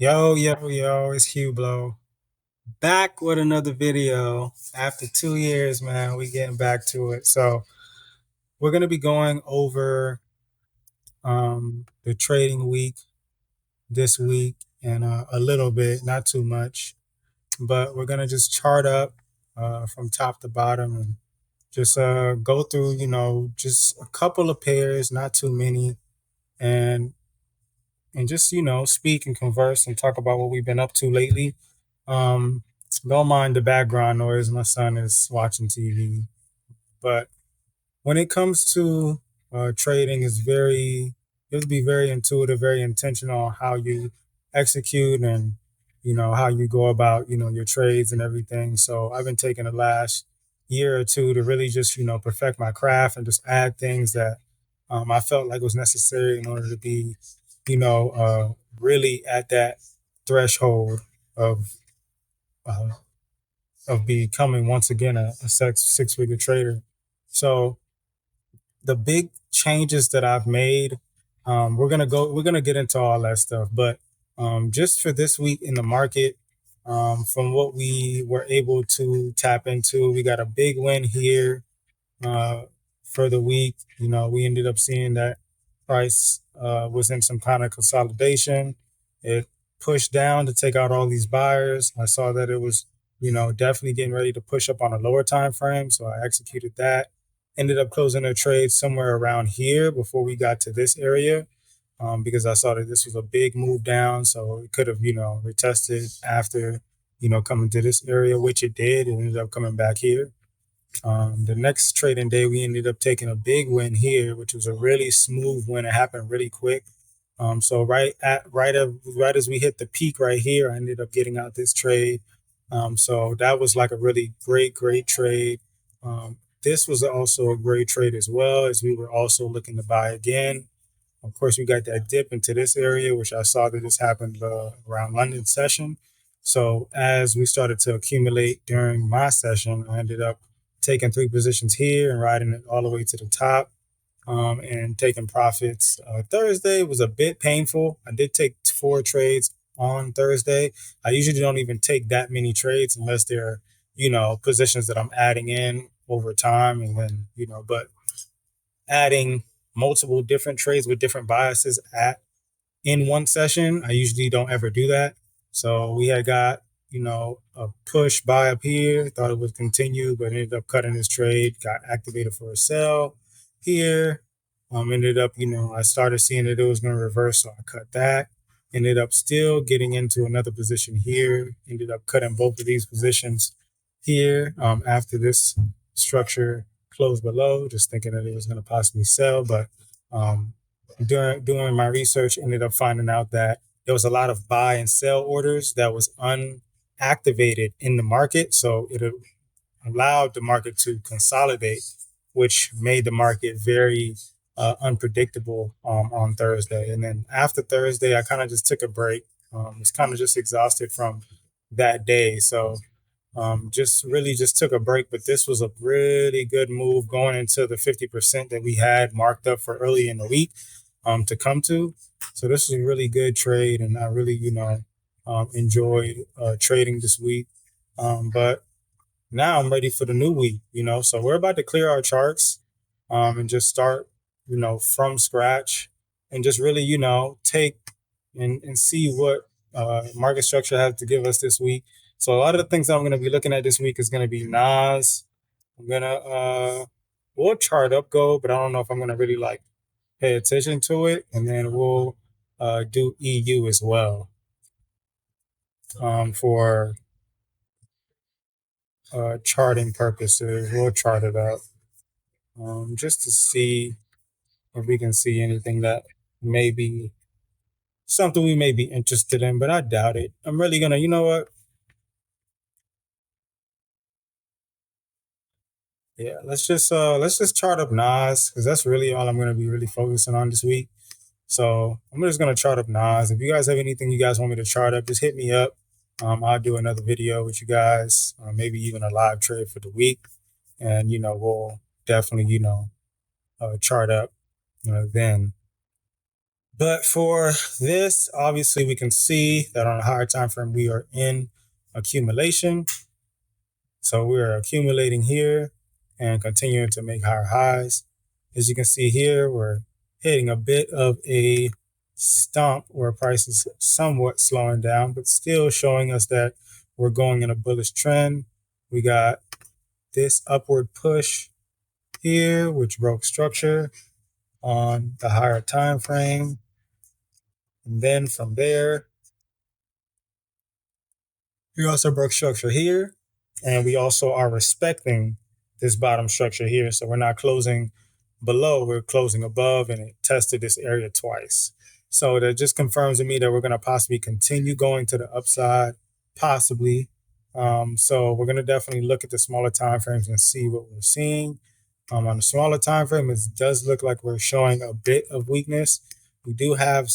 Yo, it's Hugh Blow. Back with another video. After 2 years, man, we getting back to it. So we're gonna be going over the trading week this week and a little bit, not too much, but we're gonna just chart up from top to bottom and just go through, just a couple of pairs, not too many, and just speak and converse and talk about what we've been up to lately. Um, don't mind the background noise. My son is watching TV. But when it comes to trading, you have to be very intuitive, very intentional on how you execute and how you go about your trades and everything. So I've been taking the last year or two to really just perfect my craft and just add things that I felt like was necessary in order to be really at that threshold of uh, becoming once again a six-figure trader. So the big changes that I've made, we're gonna get into all that stuff, but just for this week in the market, from what we were able to tap into, we got a big win here uh, for the week. We ended up seeing that price was in some kind of consolidation. It pushed down to take out all these buyers. I saw that it was, definitely getting ready to push up on a lower time frame, so I executed that. Ended up closing a trade somewhere around here before we got to this area. Because I saw that this was a big move down, so it could have, retested after, coming to this area, which it did. It ended up coming back here. The next trading day, we ended up taking a big win here, which was a really smooth win. It happened really quick. So right as we hit the peak right here, I ended up getting out this trade. So that was like a really great trade. This was also a great trade as well, as we were also looking to buy again. Of course, we got that dip into this area, which I saw that this happened around London session. So as we started to accumulate during my session, I ended up taking three positions here and riding it all the way to the top, and taking profits. Thursday was a bit painful. I did take four trades on Thursday. I usually don't even take that many trades unless they're, positions that I'm adding in over time. And then, but adding multiple different trades with different biases at in one session, I usually don't ever do that. So we had got, a push buy up here, thought it would continue, but ended up cutting this trade, got activated for a sell here. Ended up, I started seeing that it was going to reverse, so I cut that. Ended up still getting into another position here, ended up cutting both of these positions here after this structure closed below, just thinking that it was going to possibly sell. But doing my research, ended up finding out that there was a lot of buy and sell orders that was unactivated in the market. So it allowed the market to consolidate, which made the market very unpredictable on Thursday. And then after Thursday, I kind of just took a break. Was kind of just exhausted from that day. So just took a break, but this was a really good move going into the 50% that we had marked up for early in the week to come to. So this is a really good trade, and I really, enjoyed trading this week. But now I'm ready for the new week, so we're about to clear our charts and just start, from scratch and just really, take and see what market structure has to give us this week. So a lot of the things that I'm going to be looking at this week is going to be NAS. I'm going to, we'll chart up go, but I don't know if I'm going to really like pay attention to it. And then we'll do EU as well for charting purposes. We'll chart it up just to see if we can see anything that may be something we may be interested in, but I doubt it. I'm really going to, you know what? Yeah, let's just chart up Nas because that's really all I'm gonna be really focusing on this week. So I'm just gonna chart up Nas. If you guys have anything you guys want me to chart up, just hit me up. I'll do another video with you guys, maybe even a live trade for the week, and we'll definitely chart up then. But for this, obviously we can see that on a higher time frame, we are in accumulation. So we're accumulating here and continuing to make higher highs. As you can see here, we're hitting a bit of a stomp where price is somewhat slowing down, but still showing us that we're going in a bullish trend. We got this upward push here, which broke structure on the higher time frame. And then from there, we also broke structure here, and we also are respecting this bottom structure here. So we're not closing below, we're closing above, and it tested this area twice. So that just confirms to me that we're going to possibly continue going to the upside, possibly. So we're going to definitely look at the smaller time frames and see what we're seeing. On the smaller time frame, it does look like we're showing a bit of weakness. We do have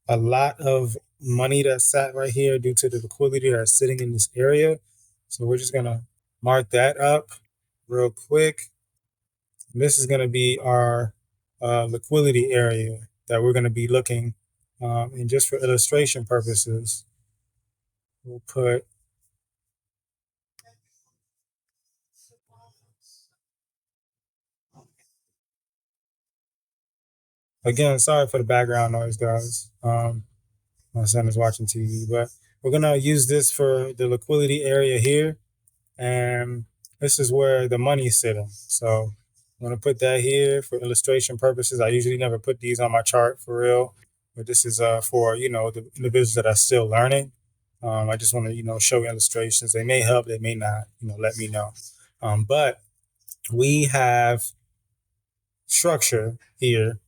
a lot of money that sat right here due to the liquidity that's sitting in this area. So we're just going to mark that up real quick. This is going to be our liquidity area that we're going to be looking. And just for illustration purposes, we'll put, again, sorry for the background noise, guys. My son is watching TV, but we're going to use this for the liquidity area here. And this is where the money is sitting. So I'm going to put that here for illustration purposes. I usually never put these on my chart for real, but this is for, the individuals that are still learning. I just want to, show illustrations. They may help, they may not, let me know. But we have structure here.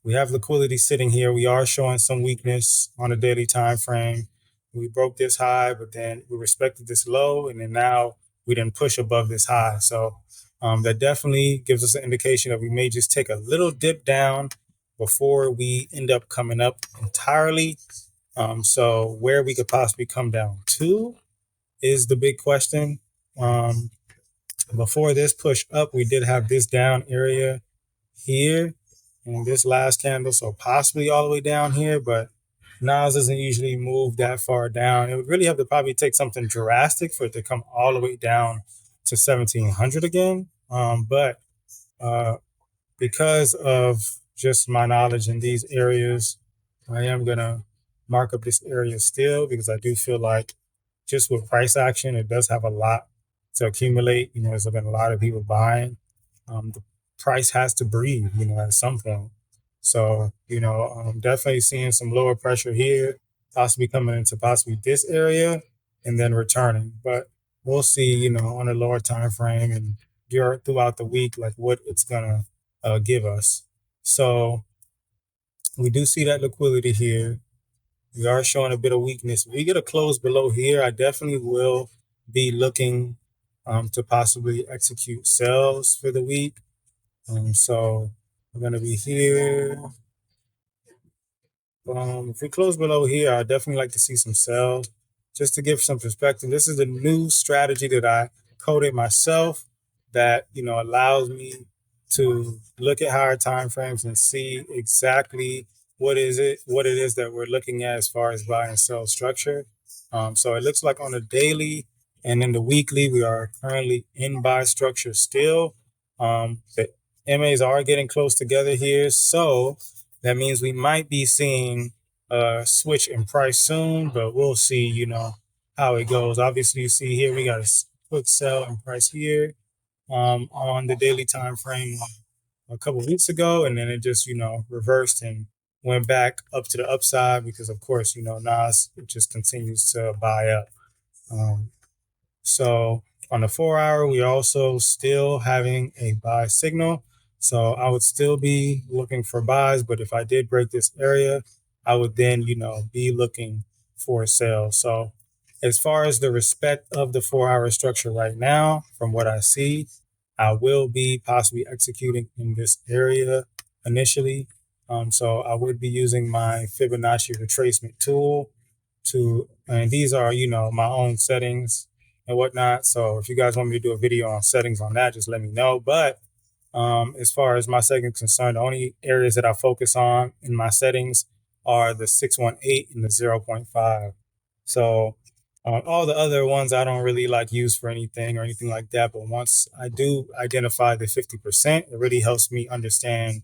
We have liquidity sitting here. We are showing some weakness on a daily time frame. We broke this high, but then we respected this low, and then now we didn't push above this high. So that definitely gives us an indication that we may just take a little dip down before we end up coming up entirely. So where we could possibly come down to is the big question. Before this push up, we did have this down area here in this last candle, so possibly all the way down here, but NAS doesn't usually move that far down. It would really have to probably take something drastic for it to come all the way down to 1700 again. But because of just my knowledge in these areas, I am going to mark up this area still because I do feel like just with price action, it does have a lot to accumulate. There's been a lot of people buying. The price has to breathe, at some point. So, I'm definitely seeing some lower pressure here, possibly coming into possibly this area and then returning. But we'll see, on a lower time frame and throughout the week, like what it's gonna give us. So we do see that liquidity here. We are showing a bit of weakness. If we get a close below here, I definitely will be looking to possibly execute sales for the week. So we're going to be here. If we close below here, I'd definitely like to see some sales. Just to give some perspective, this is a new strategy that I coded myself that, allows me to look at higher time frames and see exactly what it is that we're looking at as far as buy and sell structure. So it looks like on the daily and in the weekly, we are currently in buy structure still. The MAs are getting close together here. So that means we might be seeing a switch in price soon, but we'll see, how it goes. Obviously, you see here, we got a quick sell in price here on the daily time frame a couple of weeks ago. And then it just, reversed and went back up to the upside because, of course, NAS just continues to buy up. So on the 4-hour, we're also still having a buy signal. So I would still be looking for buys, but if I did break this area, I would then, be looking for a sale. So as far as the respect of the 4-hour structure right now, from what I see, I will be possibly executing in this area initially. So I would be using my Fibonacci retracement tool and these are, my own settings and whatnot. So if you guys want me to do a video on settings on that, just let me know. But As far as my settings concerned, the only areas that I focus on in my settings are the 618 and the zero point 0.5. So all the other ones I don't really like use for anything or anything like that. But once I do identify the 50%, it really helps me understand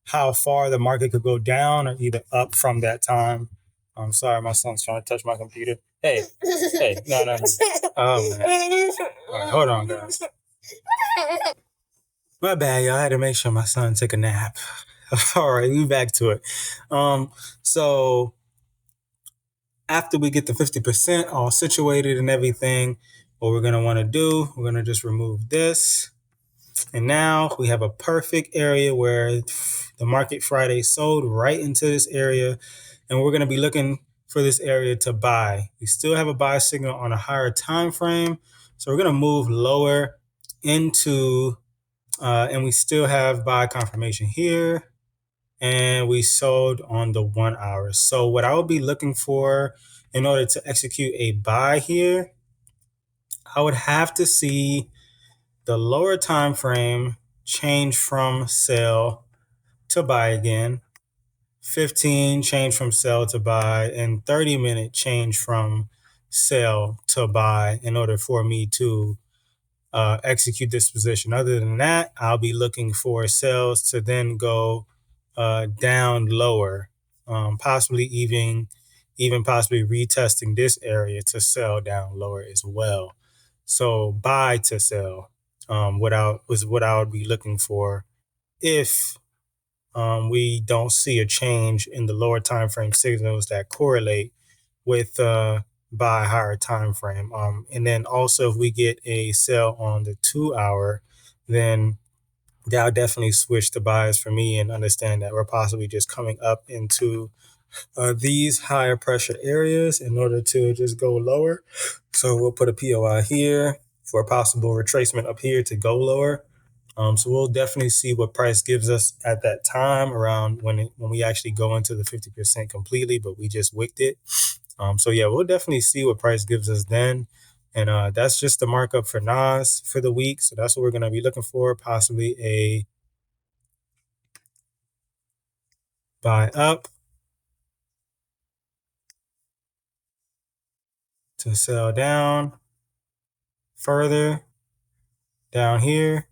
how far the market could go down or either up from that time. I'm sorry, my son's trying to touch my computer. Hey, hey, no, no, no. Oh, man. All right, hold on, guys. My bad, y'all. I had to make sure my son took a nap. All right, we back to it. So after we get the 50% all situated and everything, what we're gonna want to do, we're gonna just remove this. And now we have a perfect area where the market Friday sold right into this area. And we're gonna be looking for this area to buy. We still have a buy signal on a higher time frame. So we're gonna move lower into and we still have buy confirmation here. And we sold on the 1 hour. So what I would be looking for in order to execute a buy here, I would have to see the lower time frame change from sell to buy again, 15 change from sell to buy, and 30-minute change from sell to buy in order for me to execute this position. Other than that, I'll be looking for sales to then go down lower, possibly even possibly retesting this area to sell down lower as well. So buy to sell was what I would be looking for if we don't see a change in the lower time frame signals that correlate with buy higher time frame. And then also if we get a sell on the 2 hour, then that'll definitely switch to buys for me and understand that we're possibly just coming up into these higher pressure areas in order to just go lower. So we'll put a POI here for a possible retracement up here to go lower. So we'll definitely see what price gives us at that time around when we actually go into the 50% completely, but we just wicked it. So yeah, we'll definitely see what price gives us then. And that's just the markup for NAS for the week. So that's what we're going to be looking for, possibly a buy up to sell down further down here.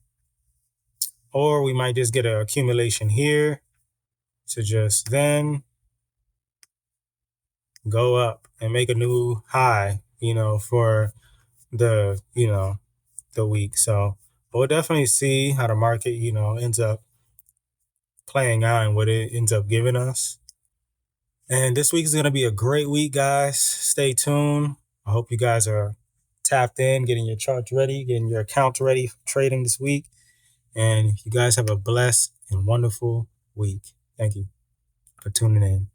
Or we might just get an accumulation here to just then go up and make a new high, for the, the week. So we'll definitely see how the market, ends up playing out and what it ends up giving us. And this week is going to be a great week, guys. Stay tuned. I hope you guys are tapped in, getting your charts ready, getting your accounts ready for trading this week. And you guys have a blessed and wonderful week. Thank you for tuning in.